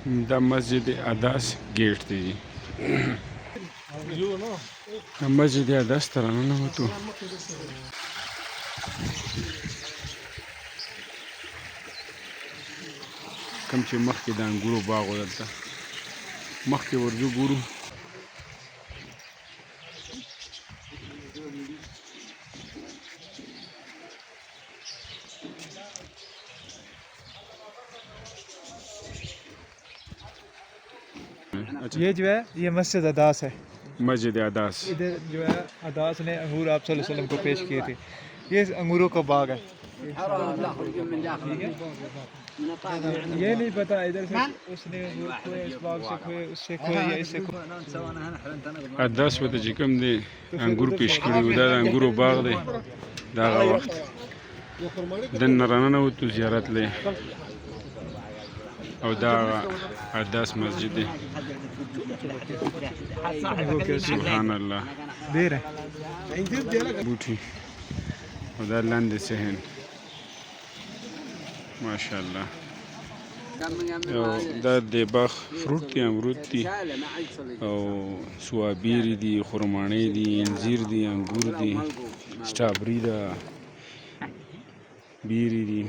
دا مسجد اداس گیټ دی. مسجد اداس ته راننوتو. کوم چې مخکې د انګورو باغ و دلته مخکې ورځو ګورو. ये जो है ये मस्जिद अदास है. مسجد اداس. इधर जो है अदास ने अंगूर आप सल्लल्लाहु अलैहि वसल्लम को पेश किए थे. ये अंगूरों का बाग है. ये नहीं पता इधर से उसने खोए इस बाग से खोए उससे खोए या इससे खोए. اداس وته چې کوم دی انګور پیش کړي و دا د انګورو باغ دی. دا هغه وخت دننه راننوتو زیارت لې او دا اداس مسجد دی. سبحان الله. دیر ہے بوټي او دا لاندې صحن ماشاءالله. او دا د باغ فروټ دي امرود دي او سوابیري دي خرمانې دي انځیر دي انګور دي سټابري ده بیري دي.